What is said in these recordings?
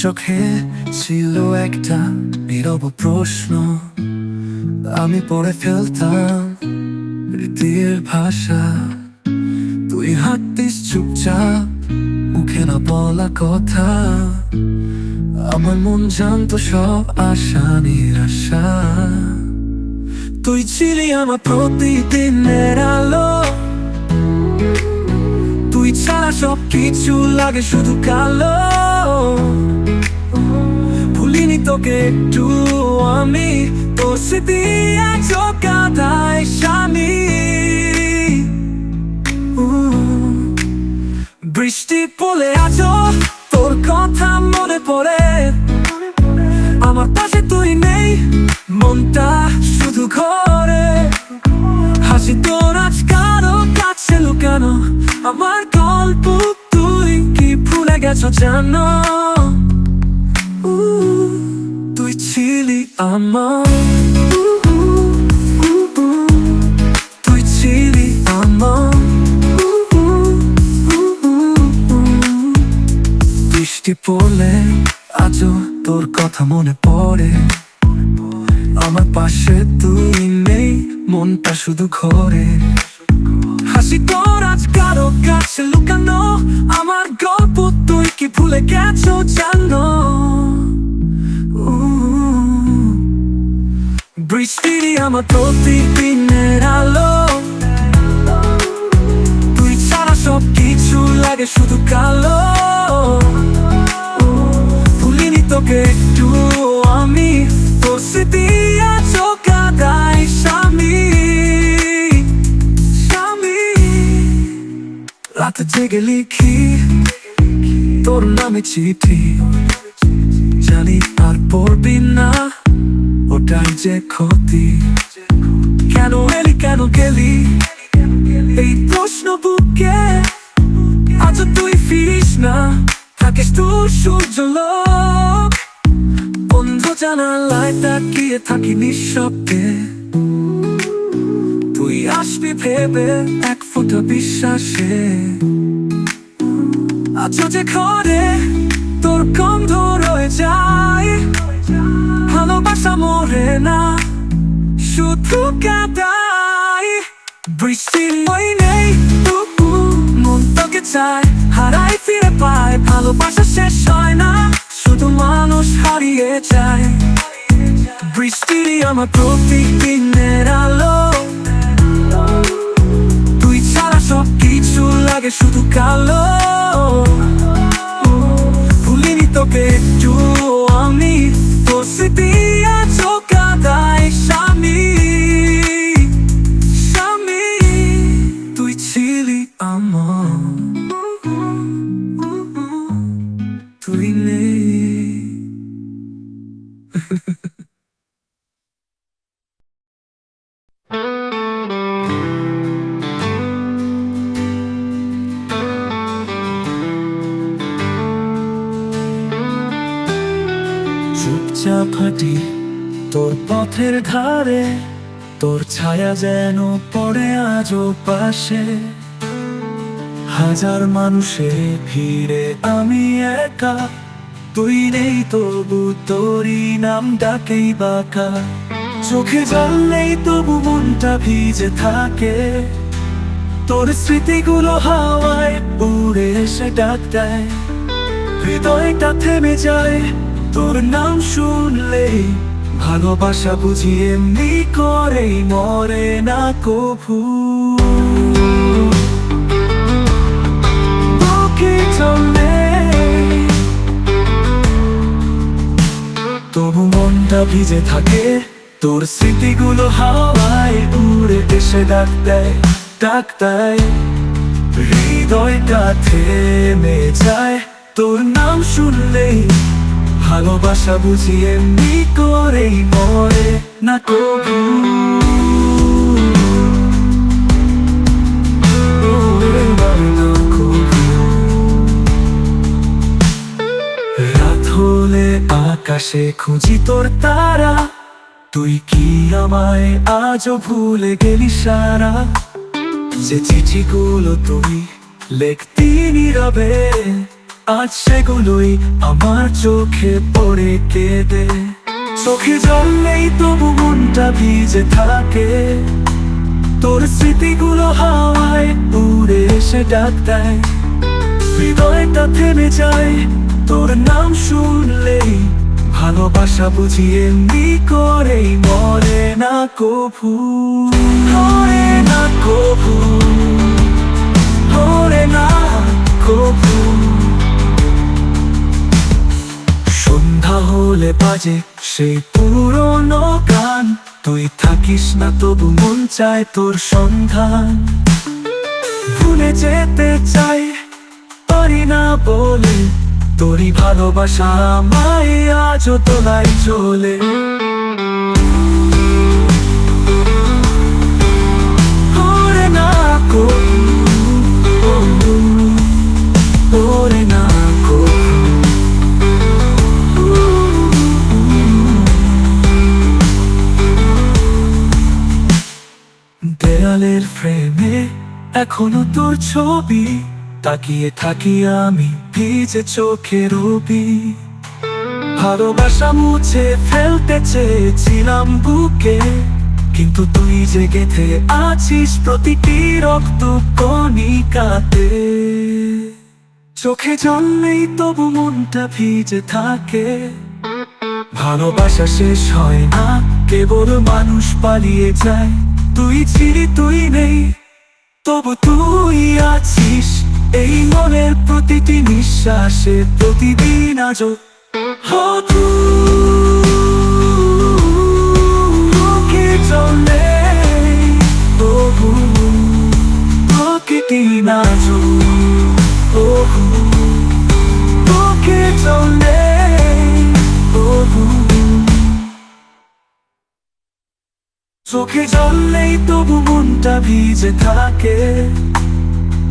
চোখে ছিল একটা নীরব প্রশ্ন, আমি পড়ে ফেলতাম রীতির ভাষা। তুই হাঁটতিস চুপচাপ, মুখে না বলা কথা। আমার মন জানতো সব আশা নিরাশা। তুই ছিলি আমার প্রতিদিনের আলো, তুই ছাড়া সব কিছু লাগে শুধু কালো। ভুলিনি তোকে একটু আমি, তোর স্মৃতি আজও কাঁদায় স্বামী। বৃষ্টি পড়লে আজও তোর কথা মনে পড়ে। আমার পাশে তুই নেই, মনটা শুধু ঘরে। হাসি তোর আজ কারো কাছে লুকানো, আমার গল্প তুই কি ভুলে গেছো জানো? তুই ছিলি আমার, তুই ছিলি আমার। বৃষ্টি পড়লে আজও তোর কথা মনে পড়ে। আমার পাশে তুই নেই, মনটা শুধু ঘরে। হাসি তোর আজ কারো কাছে লুকানো, আমার গল্প তুই কি ভুলে গেছো জানো? বৃষ্টি আমার প্রতিদিনের আলো, তুই ছাড়া সব কিছু লাগে শুধু কালো। ভুলিনি তোকে একটু আমি, তোর স্মৃতি আজও কাঁদায় স্বামী। রাতে জেগে লিখি তোর নামে চিঠি, জানি আর পড়বি না, ওটাই যে ক্ষতি। কেন এলি কেন গেলি, এই প্রশ্ন বুকে আজ তুই ফিরিস না, থাকিস তোর সূর্যলোক। বন্ধ জানালায় তাকিয়ে থাকি নিঃশব্দে, তুই আসবি ভেবে এক ফোঁটা বিশ্বাসে। আজও যে ঘরে তোর গন্ধ রয়ে যায়, ভালোবাসা মরে না, শুধু কাঁদায়। বৃষ্টির ওই নেই, মন তোকে চায়, হারাই ফিরে পায়। ভালোবাসা শেষ হয় না, শুধু মানুষ হারিয়ে যায়। বৃষ্টি আমার প্রতিদিনের আলো, তুই ছাড়া সব কিছু লাগে শুধু কালো। ভুলিনি তোকে একটু আমি, তোর স্মৃতি আজও কাঁদায় স্বামী। স্বামী তুই ছিলি আমার, তুই নেই। চুপচাপ হাঁটি তোর পথের ধারে, তোর ছায়া যেন পড়ে আজও পাশে। হাজার মানুষে ভিড়ে আমি একা, তুই নেই তবু তোরই নাম ডাকেই বাঁকা। চোখে জল নেই তবু মনটা ভিজে থাকে, তোর স্মৃতিগুলো হাওয়ায় উড়ে এসে ডাক দেয়। হৃদয়টা থেমে যায় তোর নাম শুনলেই, ভালোবাসা বুঝি এমনি করেই মরে না কভু। বুকে চলে তবু মনটা ভিজে থাকে, তোর স্মৃতিগুলো হাওয়ায় উড়ে এসে ডাক দেয়, ডাক দেয়। হৃদয়টা থেমে যায় তোর নাম শুনলেই, ভালোবাসা বুঝি এমনি করেই মরে না কভু। রাত হলে আকাশে খুঁজি তোর তারা, তুই কি আমায় আজও ভুলে গেলি সারা? যে চিঠিগুলো তুই লিখতি নীরবে, আজ সেগুলোই আমার চোখে পড়ে কেঁদে। চোখে জল নেই তবু মনটা ভিজে থাকে, তোর স্মৃতিগুলো হাওয়ায় উড়ে এসে ডাক দেয়। হৃদয়টা থেমে যায় তোর নাম শুনলেই, ভালোবাসা বুঝি এমনি করেই মরে না কভু, মরে না কভু, মরে না কভু। সন্ধ্যা হলে বাজে সেই পুরনো গান, তুই থাকিস না তবু মন চায় তোর সন্ধান। ভুলে যেতে চাই পারি না বলে, তোরই ভালোবাসা আমায় আজও তোলায় চলে। ওরে না কভু, ওরে না কভু। দেয়ালের ফ্রেমে এখনো তোর ছবি, তাকিয়ে থাকি আমি ভিজে চোখে রবি। ভালোবাসা মুছে ফেলতে চেয়েছিলাম বুকে, কিন্তু তুই যে গেঁথে আছিস প্রতিটি রক্ত কণিকাতে। চোখে জল নেই তবু মনটা ভিজে থাকে, ভালোবাসা শেষ হয় না, কেবল মানুষ পালিয়ে যায়। তুই ছিলি তুই নেই তবু তুই আছিস এই মনের প্রতিটি নিঃশ্বাসে, প্রতিদিন আজও চোখে জল নেই তবু প্রতিদিন আজও চোখে জল নেই তবু। চোখে জল নেই তবু মনটা ভিজে থাকে,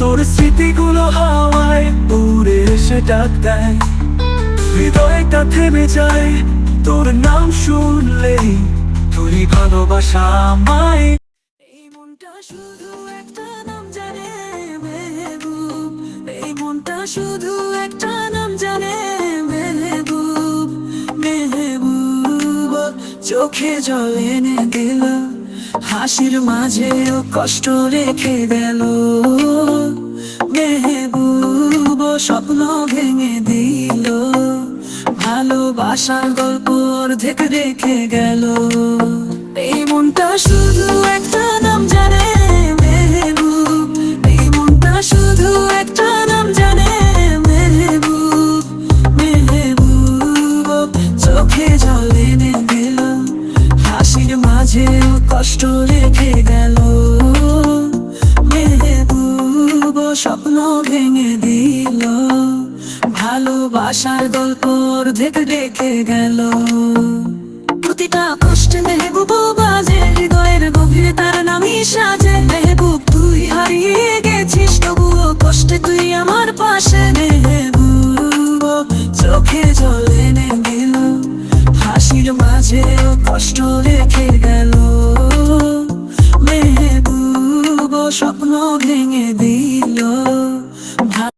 তোর স্মৃতিগুলো হাওয়ায় উড়ে এসে ডাক দেয়। হৃদয়টা থেমে যায় তোর নাম শুনলেই, তোরই ভালোবাসা আমায়। এই মনটা শুধু একটা নাম জানে মেহবুব, এই মনটা শুধু একটা নাম জানে মেহবুব, মেহবুব। চোখে জল এনে দিল, হাসির মাঝেও কষ্ট রেখে গেল। মেহবুব স্বপ্ন ভেঙে দিল, ভালোবাসার গল্প অর্ধেক রেখে গেল। এই মনটা শুধু একটা নাম জানে মেহবুব, এই মনটা শুধু একটা নাম জানে মেহবুব, মেহবুব। চোখে জল এনে দিল, হাসির মাঝেও কষ্ট রেখে গেল। মেহবুব স্বপ্ন ভেঙে দিল, ভালোবাসার গল্প অর্ধেক রেখে গেল। প্রতিটা কষ্টে মেহবুব বাজে, হৃদয়ের গভীরে তার নামই সাজে। মেহবুব তুই হারিয়ে গেছিস তবুও কষ্টে তুই আমার পাশে।